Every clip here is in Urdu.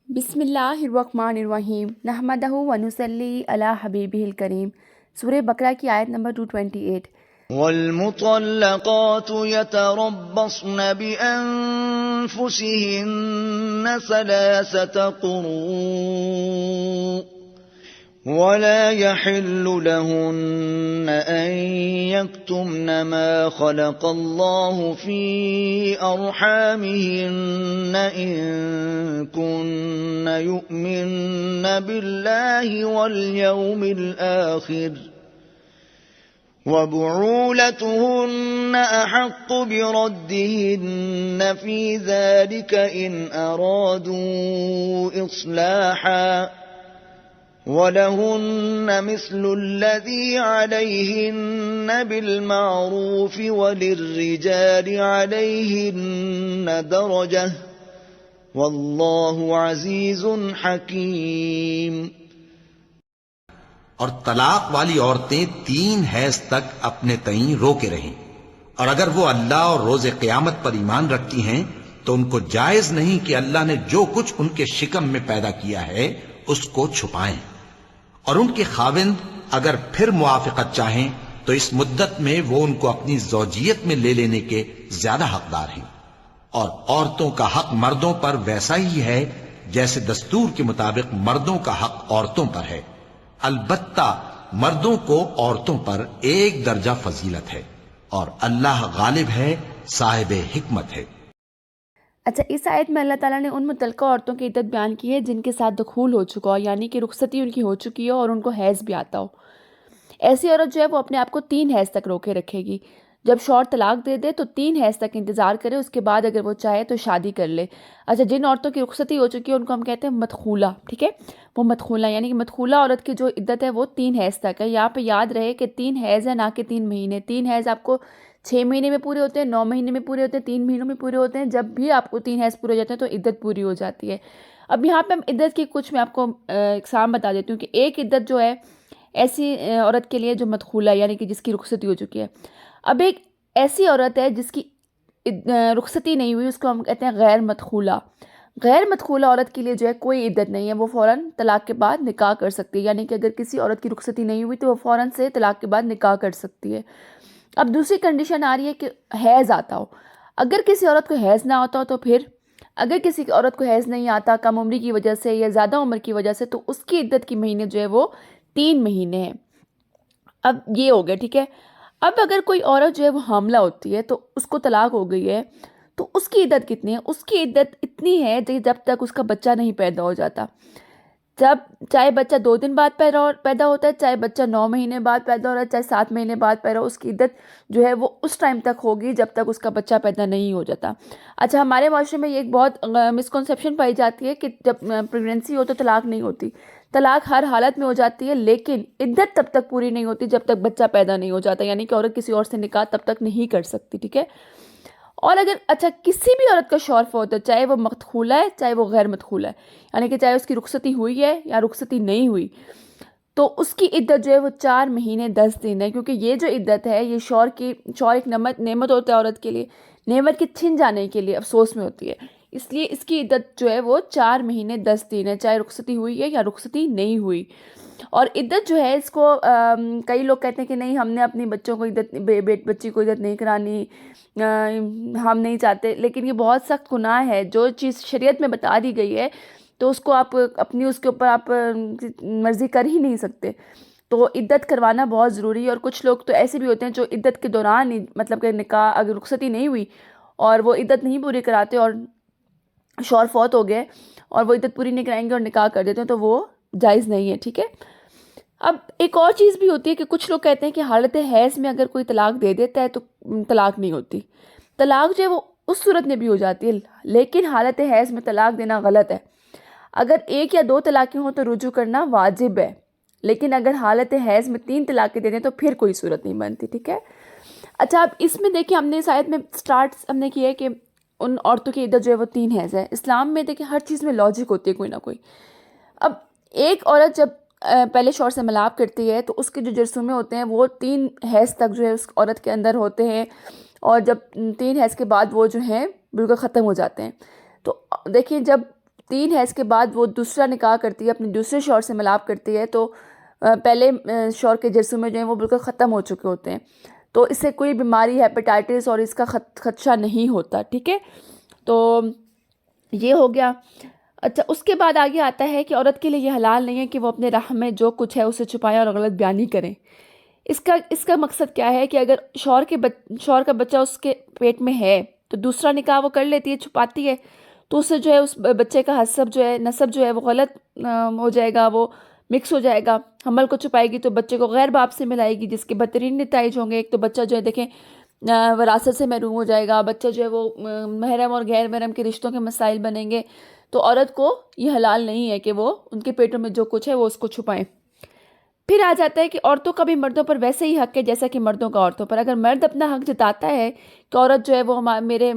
بسم اللہ الرحمن الرحیم نحمدہ ونصلی علی حبیبہ الکریم۔ سورہ بقرہ کی آیت نمبر 228۔ والمطلقات يتربصن بأنفسهن ثلاثة قروء ولا يحل لهن أن يكتمن ما خلق الله في أرحامهن إن كن يؤمن بالله واليوم الآخر وبعولتهن أحق بردهن في ذلك إن أرادوا إصلاحا وَلَهُنَّ مِثْلُ الَّذِي عَلَيْهِنَّ بِالْمَعْرُوفِ وَلِلرِّجَالِ عَلَيْهِنَّ دَرَجَةٌ وَاللَّهُ عَزِيزٌ حَكِيمٌ۔ اور طلاق والی عورتیں 3 حیض تک اپنے تئیں روکے رہیں، اور اگر وہ اللہ اور روز قیامت پر ایمان رکھتی ہیں تو ان کو جائز نہیں کہ اللہ نے جو کچھ ان کے شکم میں پیدا کیا ہے اس کو چھپائیں، اور ان کے خاوند اگر پھر موافقت چاہیں تو اس مدت میں وہ ان کو اپنی زوجیت میں لے لینے کے زیادہ حقدار ہیں، اور عورتوں کا حق مردوں پر ویسا ہی ہے جیسے دستور کے مطابق مردوں کا حق عورتوں پر ہے، البتہ مردوں کو عورتوں پر 1 درجہ فضیلت ہے، اور اللہ غالب ہے، صاحب حکمت ہے۔ اچھا، اس آیت میں اللہ تعالیٰ نے ان متعلقہ عورتوں کی عدت بیان کی ہے جن کے ساتھ دخول ہو چکا ہو، یعنی کہ رخصتی ان کی ہو چکی ہو اور ان کو حیض بھی آتا ہو۔ ایسی عورت جو ہے وہ اپنے آپ کو 3 حیض تک روکے رکھے گی۔ جب شوہر طلاق دے دے تو 3 حیض تک انتظار کرے، اس کے بعد اگر وہ چاہے تو شادی کر لے۔ اچھا، جن عورتوں کی رخصتی ہو چکی ہے ان کو ہم کہتے ہیں مدخولہ، ٹھیک ہے، وہ مدخولہ یعنی کہ مدخولہ عورت کی جو عدت ہے وہ 3 حیض تک ہے۔ یہاں پہ یاد رہے کہ 3 حیض ہے، نہ کہ 3 مہینے۔ 3 حیض آپ کو 6 مہینے میں پورے ہوتے ہیں، 9 مہینے میں پورے ہوتے ہیں، 3 مہینوں میں پورے ہوتے ہیں۔ جب بھی آپ کو 3 حیض پورے ہو جاتے ہیں تو عدت پوری ہو جاتی ہے۔ اب یہاں پہ ہم عدت کی کچھ میں آپ کو اقسام بتا دیتی ہوں کہ ایک عدت جو ہے ایسی عورت کے لیے جو مدخولہ یعنی کہ جس کی رخصتی ہو چکی ہے۔ اب ایک ایسی عورت ہے جس کی رخصتی نہیں ہوئی، اس کو ہم کہتے ہیں غیر مدخولہ۔ غیر مدخولہ عورت کے لیے جو ہے کوئی عدت نہیں ہے، وہ فوراً طلاق کے بعد نکاح کر سکتی ہے، یعنی کہ اگر کسی عورت کی رخصتی نہیں ہوئی تو وہ فوراً سے طلاق کے بعد نکاح کر سکتی ہے۔ اب دوسری کنڈیشن آ رہی ہے کہ حیض آتا ہو۔ اگر کسی عورت کو حیض نہ آتا ہو تو پھر اگر کسی عورت کو حیض نہیں آتا کم عمری کی وجہ سے یا زیادہ عمر کی وجہ سے تو اس کی عدت کی مہینے جو ہے وہ 3 مہینے ہیں۔ اب یہ ہو گیا، ٹھیک ہے۔ اب اگر کوئی عورت جو ہے وہ حاملہ ہوتی ہے تو اس کو طلاق ہو گئی ہے تو اس کی عدت کتنی ہے؟ اس کی عدت اتنی ہے جب تک اس کا بچہ نہیں پیدا ہو جاتا۔ جب چاہے بچہ 2 دن بعد پیدا ہوتا ہے، چاہے بچہ 9 مہینے بعد پیدا ہو رہا ہے، چاہے 7 مہینے بعد پیدا ہو، اس کی عدت جو ہے وہ اس ٹائم تک ہوگی جب تک اس کا بچہ پیدا نہیں ہو جاتا۔ اچھا، ہمارے معاشرے میں یہ ایک بہت مسکنسیپشن پائی جاتی ہے کہ جب پریگنینسی ہو تو طلاق نہیں ہوتی۔ طلاق ہر حالت میں ہو جاتی ہے، لیکن عدت تب تک پوری نہیں ہوتی جب تک بچہ پیدا نہیں ہو جاتا، یعنی کہ عورت کسی اور سے نکاح تب تک نہیں کر سکتی، ٹھیک ہے۔ اور اگر کسی بھی عورت کا شوہر فوت ہے، چاہے وہ مدخولہ ہے چاہے وہ غیر مدخولہ ہے، یعنی کہ چاہے اس کی رخصتی ہوئی ہے یا رخصتی نہیں ہوئی، تو اس کی عدت جو ہے وہ 4 مہینے 10 دن ہے، کیونکہ یہ جو عدت ہے یہ شوہر ایک نعمت ہوتا ہے عورت کے لیے، نعمت کے چھن جانے کے لیے افسوس میں ہوتی ہے، اس لیے اس کی عدت جو ہے وہ 4 مہینے 10 دن ہے، چاہے رخصتی ہوئی ہے یا رخصتی نہیں ہوئی۔ اور عدت جو ہے اس کو کئی لوگ کہتے ہیں کہ نہیں، ہم نے اپنی بچوں کو بچی کو عدت نہیں کرانی، ہم نہیں چاہتے، لیکن یہ بہت سخت گناہ ہے۔ جو چیز شریعت میں بتا دی گئی ہے تو اس کو آپ اپنی اس کے اوپر آپ مرضی کر ہی نہیں سکتے، تو عدت کروانا بہت ضروری ہے۔ اور کچھ لوگ تو ایسے بھی ہوتے ہیں جو عدت کے دوران مطلب کہ نکاح اگر رخصتی نہیں ہوئی اور وہ عدت نہیں پوری کراتے اور شوہر فوت ہو گئے اور وہ عدت پوری نہیں کرائیں گے اور نکاح کر دیتے ہیں تو وہ جائز نہیں ہے، ٹھیک ہے۔ اب ایک اور چیز بھی ہوتی ہے کہ کچھ لوگ کہتے ہیں کہ حالت حیض میں اگر کوئی طلاق دے دیتا ہے تو طلاق نہیں ہوتی۔ طلاق جو ہے وہ اس صورت میں بھی ہو جاتی ہے، لیکن حالت حیض میں طلاق دینا غلط ہے۔ اگر 1 یا 2 طلاقیں ہوں تو رجوع کرنا واجب ہے، لیکن اگر حالت حیض میں 3 طلاقیں دے دیں تو پھر کوئی صورت نہیں بنتی، ٹھیک ہے۔ اچھا، اب اس میں دیکھیں ہم نے اس آیت میں ہم نے کیا ہے کہ ان عورتوں کی عدت جو ہے وہ 3 حیض ہے۔ اسلام میں دیکھیں ہر چیز میں لاجک ہوتی ہے کوئی نہ کوئی۔ اب ایک عورت جب پہلے شوہر سے ملاپ کرتی ہے تو اس کے جو جرثومے ہوتے ہیں وہ 3 حیض تک جو ہے اس عورت کے اندر ہوتے ہیں، اور جب 3 حیض کے بعد وہ جو ہیں بالکل ختم ہو جاتے ہیں۔ تو دیکھیں جب 3 حیض کے بعد وہ دوسرا نکاح کرتی ہے، اپنے دوسرے شوہر سے ملاپ کرتی ہے، تو پہلے شوہر کے جسم میں جو ہیں وہ بالکل ختم ہو چکے ہوتے ہیں، تو اس سے کوئی بیماری ہیپیٹائٹس اور اس کا خدشہ نہیں ہوتا، ٹھیک ہے. تو یہ ہو گیا. اچھا، اس کے بعد آگے آتا ہے کہ عورت کے لیے یہ حلال نہیں ہے کہ وہ اپنے رحم میں جو کچھ ہے اسے چھپائیں اور غلط بیانی کریں. اس کا مقصد کیا ہے کہ اگر شوہر کا بچہ اس کے پیٹ میں ہے تو دوسرا نکاح وہ کر لیتی ہے، چھپاتی ہے، تو اس سے جو ہے اس بچے کا نسب جو ہے وہ غلط ہو جائے گا، وہ مکس ہو جائے گا. حمل کو چھپائے گی تو بچے کو غیر باپ سے ملائے گی، جس کے بدترین نتائج ہوں گے. ایک تو بچہ جو ہے دیکھیں وراثت سے محروم ہو جائے گا، بچہ جو ہے وہ محرم اور غیر محرم کے رشتوں کے مسائل بنیں گے. تو عورت کو یہ حلال نہیں ہے کہ وہ ان کے پیٹوں میں جو کچھ ہے وہ اس کو چھپائیں. پھر آ جاتا ہے کہ عورتوں کا بھی مردوں پر ویسے ہی حق ہے جیسا کہ مردوں کا عورتوں پر. اگر مرد اپنا حق جتاتا ہے کہ عورت جو ہے وہ میرے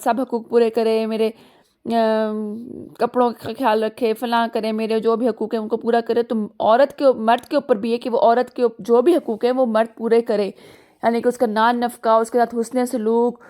سب حقوق پورے کرے، میرے کپڑوں کا خیال رکھے، فلاں کرے، میرے جو بھی حقوق ہیں ان کو پورا کرے، تو مرد کے اوپر بھی ہے کہ وہ عورت کے جو بھی حقوق ہیں وہ مرد پورے کرے. یعنی کہ اس کا نان نفقہ، اس کے ساتھ حسن سلوک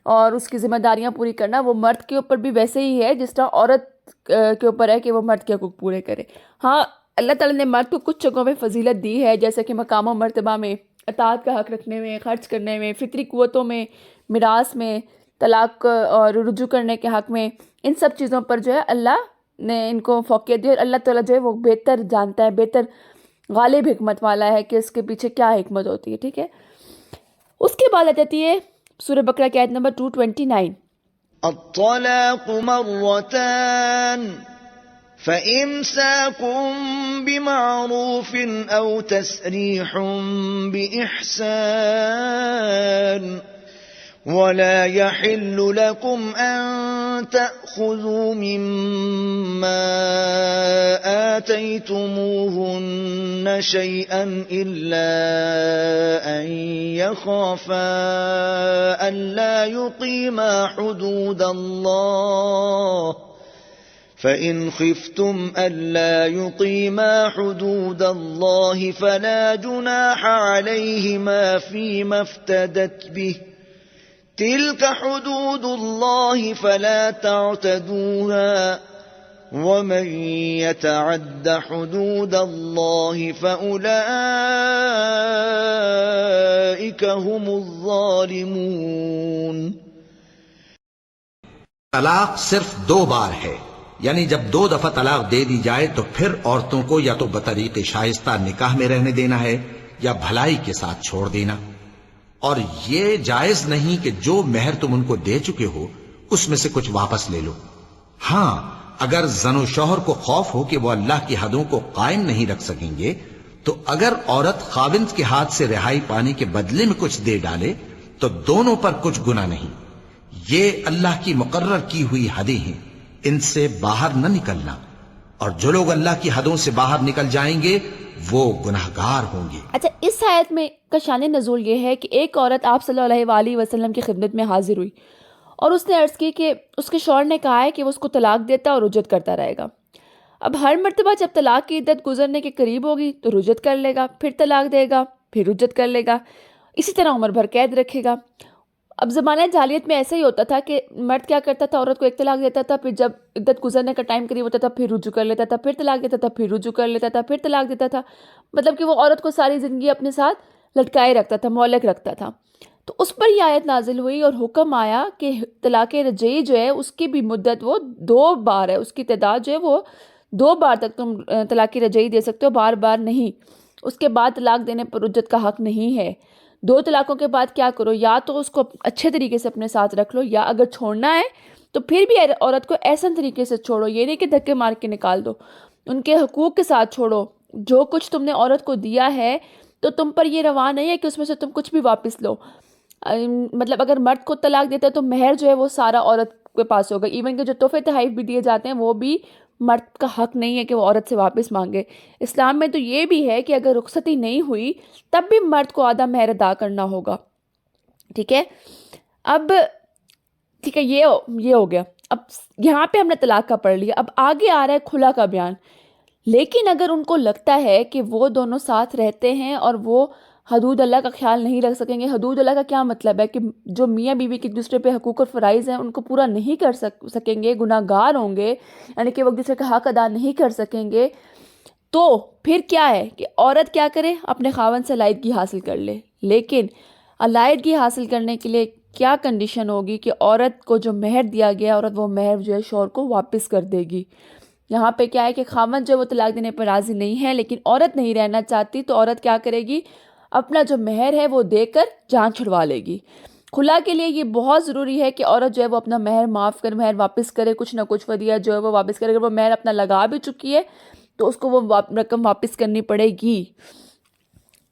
اور اس کی ذمہ داریاں پوری کرنا وہ مرد کے اوپر بھی ویسے ہی ہے جس طرح عورت کے اوپر ہے کہ وہ مرد کے حقوق پورے کرے. ہاں، اللہ تعالیٰ نے مرد کو کچھ جگہوں میں فضیلت دی ہے، جیسے کہ مقام و مرتبہ میں، اطاعت کا حق رکھنے میں، خرچ کرنے میں، فطری قوتوں میں، میراث میں، طلاق اور رجوع کرنے کے حق میں. ان سب چیزوں پر جو ہے اللہ نے ان کو فوقیت دی، اور اللہ تعالیٰ جو ہے وہ بہتر جانتا ہے، بہتر غالب حکمت والا ہے کہ اس کے پیچھے کیا حکمت ہوتی ہے، ٹھیک ہے. اس کے بعد آ جاتی ہے سورہ بقرہ کی آیت نمبر 229. الطلاق مرتان فإمساكم بمعروف أو تسريح بإحسان ولا يحل لكم أن تأخذوا مما آتيتموهن شيئا إلا أن يخافا ألا يقيما حدود الله فإن خفتم ألا يقيما حدود الله فلا جناح عليهما فيما افتدت به تلك حدود الله فلا تعتدوها ومن يتعد حدود الله فأولئك هم الظالمون. طلاق صرف 2 بار ہے، یعنی جب 2 دفعہ طلاق دے دی جائے تو پھر عورتوں کو یا تو بطریق شائستہ نکاح میں رہنے دینا ہے یا بھلائی کے ساتھ چھوڑ دینا. اور یہ جائز نہیں کہ جو مہر تم ان کو دے چکے ہو اس میں سے کچھ واپس لے لو. ہاں، اگر زن و شوہر کو خوف ہو کہ وہ اللہ کی حدوں کو قائم نہیں رکھ سکیں گے تو اگر عورت خاوند کے ہاتھ سے رہائی پانے کے بدلے میں کچھ دے ڈالے تو دونوں پر کچھ گناہ نہیں. یہ اللہ کی مقرر کی ہوئی حدیں ہیں، ان سے باہر نہ نکلنا، اور جو لوگ اللہ کی حدوں سے باہر نکل جائیں گے وہ گناہگار ہوں گے. اچھا، اس آیت میں کا شان نزول یہ ہے کہ ایک عورت آپ صلی اللہ علیہ وسلم کی خدمت میں حاضر ہوئی اور اس نے عرض کی کہ اس کے شوہر نے کہا ہے کہ وہ اس کو طلاق دیتا اور رجعت کرتا رہے گا. اب ہر مرتبہ جب طلاق کی عدت گزرنے کے قریب ہوگی تو رجعت کر لے گا، پھر طلاق دے گا، پھر رجعت کر لے گا، اسی طرح عمر بھر قید رکھے گا. اب زمانہ جاہلیت میں ایسا ہی ہوتا تھا کہ مرد کیا کرتا تھا، عورت کو ایک طلاق دیتا تھا، پھر جب عدت گزرنے کا ٹائم قریب ہوتا تھا پھر رجوع کر لیتا تھا، پھر طلاق دیتا تھا، پھر رجوع کر لیتا تھا، پھر طلاق دیتا تھا. مطلب کہ وہ عورت کو ساری زندگی اپنے ساتھ لٹکائے رکھتا تھا، معلق رکھتا تھا. تو اس پر یہ آیت نازل ہوئی اور حکم آیا کہ طلاق رجعی جو ہے اس کی بھی مدت وہ 2 بار ہے، اس کی تعداد جو ہے وہ 2 بار تک تم طلاق رجعی دے سکتے ہو، بار بار نہیں. اس کے بعد طلاق دینے پر رجعت کا حق نہیں ہے. 2 طلاقوں کے بعد کیا کرو، یا تو اس کو اچھے طریقے سے اپنے ساتھ رکھ لو، یا اگر چھوڑنا ہے تو پھر بھی عورت کو احسن طریقے سے چھوڑو. یہ نہیں کہ دھکے مار کے نکال دو، ان کے حقوق کے ساتھ چھوڑو. جو کچھ تم نے عورت کو دیا ہے تو تم پر یہ روا نہیں ہے کہ اس میں سے تم کچھ بھی واپس لو. مطلب اگر مرد کو طلاق دیتا ہے تو مہر جو ہے وہ سارا عورت کے پاس ہوگا. ایون کہ جو تحفے تحائف بھی دیے جاتے ہیں وہ بھی مرد کا حق نہیں ہے کہ وہ عورت سے واپس مانگے. اسلام میں تو یہ بھی ہے کہ اگر رخصتی نہیں ہوئی تب بھی مرد کو آدھا مہر ادا کرنا ہوگا. ٹھیک ہے، اب ٹھیک ہے، یہ ہو گیا. اب یہاں پہ ہم نے طلاق کا پڑھ لیا. اب آگے آ رہا ہے کھلا کا بیان. لیکن اگر ان کو لگتا ہے کہ وہ دونوں ساتھ رہتے ہیں اور وہ حدود اللہ کا خیال نہیں رکھ سکیں گے. حدود اللہ کا کیا مطلب ہے کہ جو میاں بیوی کے ایک دوسرے پہ حقوق اور فرائض ہیں ان کو پورا نہیں کر سکیں گے, گناہ گار ہوں گے, یعنی کہ وہ ایک دوسرے کا حق ادا نہیں کر سکیں گے, تو پھر کیا ہے کہ عورت کیا کرے, اپنے خاوند سے علیحدگی حاصل کر لے. لیکن علیحدگی حاصل کرنے کے لیے کیا کنڈیشن ہوگی کہ عورت کو جو مہر دیا گیا عورت وہ مہر جو ہے شوہر کو واپس کر دے گی. یہاں پہ کیا ہے کہ خاوند جو وہ طلاق دینے پر راضی نہیں ہے لیکن عورت نہیں رہنا چاہتی, تو عورت کیا کرے گی, اپنا جو مہر ہے وہ دے کر جان چھڑوا لے گی. خلا کے لیے یہ بہت ضروری ہے کہ عورت جو ہے وہ اپنا مہر معاف کر مہر واپس کرے, کچھ نہ کچھ ودیعہ جو ہے وہ واپس کرے. اگر وہ مہر اپنا لگا بھی چکی ہے تو اس کو وہ رقم واپس کرنی پڑے گی.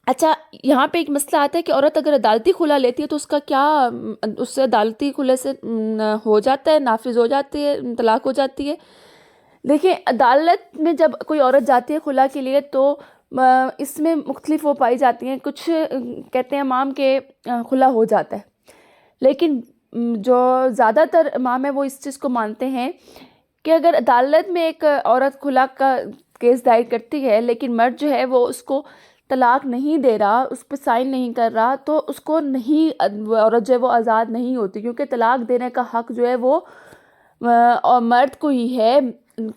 اچھا, یہاں پہ ایک مسئلہ آتا ہے کہ عورت اگر عدالتی خلا لیتی ہے تو اس کا کیا, اس سے عدالتی خلے سے ہو جاتا ہے, نافذ ہو جاتی ہے, طلاق ہو جاتی ہے. دیکھیں, عدالت میں جب کوئی عورت جاتی ہے خلا کے لیے تو اس میں مختلف وہ پائی جاتی ہیں. کچھ کہتے ہیں امام کے خلا ہو جاتا ہے, لیکن جو زیادہ تر امام ہیں وہ اس چیز کو مانتے ہیں کہ اگر عدالت میں ایک عورت خلا کا کیس دائر کرتی ہے لیکن مرد جو ہے وہ اس کو طلاق نہیں دے رہا, اس پہ سائن نہیں کر رہا, تو اس کو نہیں, عورت جو ہے وہ آزاد نہیں ہوتی, کیونکہ طلاق دینے کا حق جو ہے وہ مرد کو ہی ہے.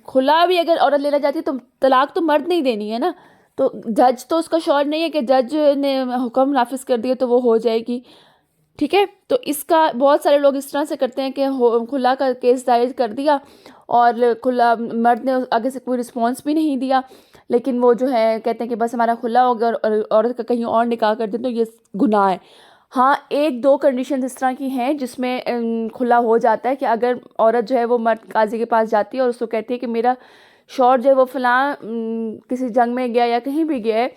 خلا بھی اگر عورت لینا چاہتی ہے تو طلاق تو مرد نہیں دینی ہے نا, تو جج تو اس کا شور نہیں ہے کہ جج نے حکم نافذ کر دیا تو وہ ہو جائے گی. ٹھیک ہے, تو اس کا بہت سارے لوگ اس طرح سے کرتے ہیں کہ خلا کا کیس دائر کر دیا اور خلا مرد نے آگے سے کوئی رسپانس بھی نہیں دیا, لیکن وہ جو ہے کہتے ہیں کہ بس ہمارا خلا ہو گیا اور عورت کا کہیں اور نکاح کر دیں تو یہ گناہ ہے. ہاں, ایک دو کنڈیشنز اس طرح کی ہیں جس میں خلا ہو جاتا ہے کہ اگر عورت جو ہے وہ مرد قاضی کے پاس جاتی ہے اور اس کو کہتی ہے کہ میرا شوہر جو ہے وہ فلاں کسی جنگ میں گیا یا کہیں بھی گیا ہے,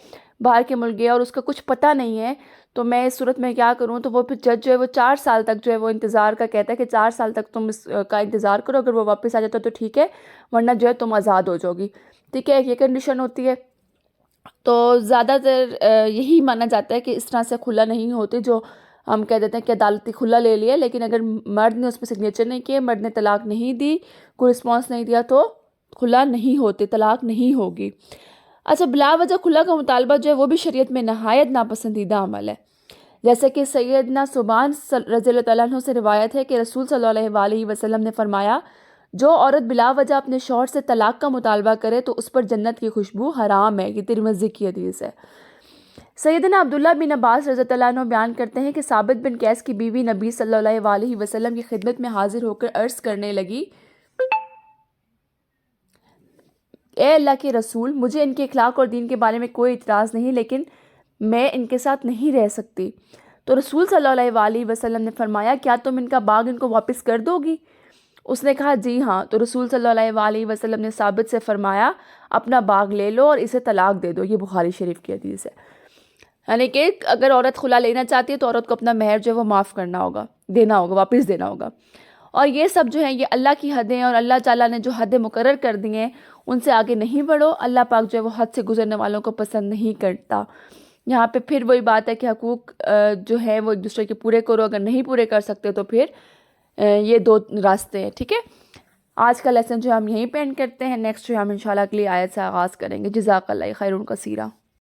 باہر کے ملک گیا اور اس کا کچھ پتہ نہیں ہے, تو میں اس صورت میں کیا کروں. تو وہ پھر جج جو ہے وہ 4 سال تک جو ہے وہ انتظار کا کہتا ہے کہ 4 سال تک تم اس کا انتظار کرو, اگر وہ واپس آ جاتا تو ٹھیک ہے, ورنہ جو ہے تم آزاد ہو جاؤ گی. ٹھیک ہے, یہ کنڈیشن ہوتی ہے. تو زیادہ تر یہی مانا جاتا ہے کہ اس طرح سے خلا نہیں ہوتے, جو ہم کہہ دیتے ہیں کہ عدالتی خلا لے لیا لیکن اگر مرد نے اس پہ سگنیچر نہیں کیے, مرد نے طلاق نہیں دی, کوئی رسپانس نہیں دیا, تو خلا نہیں ہوتے, طلاق نہیں ہوگی. اچھا, بلا وجہ خلا کا مطالبہ جو ہے وہ بھی شریعت میں نہایت ناپسندیدہ عمل ہے. جیسے کہ سیدنا ثوبان رضی اللہ تعالیٰ عنہ سے روایت ہے کہ رسول صلی اللہ علیہ وسلم نے فرمایا, جو عورت بلا وجہ اپنے شوہر سے طلاق کا مطالبہ کرے تو اس پر جنت کی خوشبو حرام ہے. یہ ترمذی کی حدیث ہے. سیدنا عبداللہ بن عباس رضی اللہ عنہ بیان کرتے ہیں کہ ثابت بن قیس کی بیوی نبی صلی اللہ علیہ وسلم کی خدمت میں حاضر ہو کر عرض کرنے لگی, اے اللہ کے رسول, مجھے ان کے اخلاق اور دین کے بارے میں کوئی اعتراض نہیں, لیکن میں ان کے ساتھ نہیں رہ سکتی. تو رسول صلی اللہ علیہ وسلم نے فرمایا, کیا تم ان کا باغ ان کو واپس کر دو گی؟ اس نے کہا جی ہاں. تو رسول صلی اللہ علیہ وسلم نے ثابت سے فرمایا, اپنا باغ لے لو اور اسے طلاق دے دو. یہ بخاری شریف کی حدیث ہے. یعنی کہ اگر عورت خلا لینا چاہتی ہے تو عورت کو اپنا مہر جو ہے وہ معاف کرنا ہوگا, دینا ہوگا, واپس دینا ہوگا. اور یہ سب جو ہیں یہ اللہ کی حدیں, اور اللہ تعالیٰ نے جو حدیں مقرر کر دی ہیں ان سے آگے نہیں بڑھو. اللہ پاک جو ہے وہ حد سے گزرنے والوں کو پسند نہیں کرتا. یہاں پہ پھر وہی بات ہے کہ حقوق جو ہے وہ ایک دوسرے کے پورے کرو, اگر نہیں پورے کر سکتے تو پھر یہ 2 راستے ہیں. ٹھیک ہے, آج کا لیسن جو ہم یہیں پہ اینڈ کرتے ہیں. نیکسٹ جو ہم انشاءاللہ اگلی آیت سے آغاز کریں گے. جزاک اللہ خیرن کثیرا.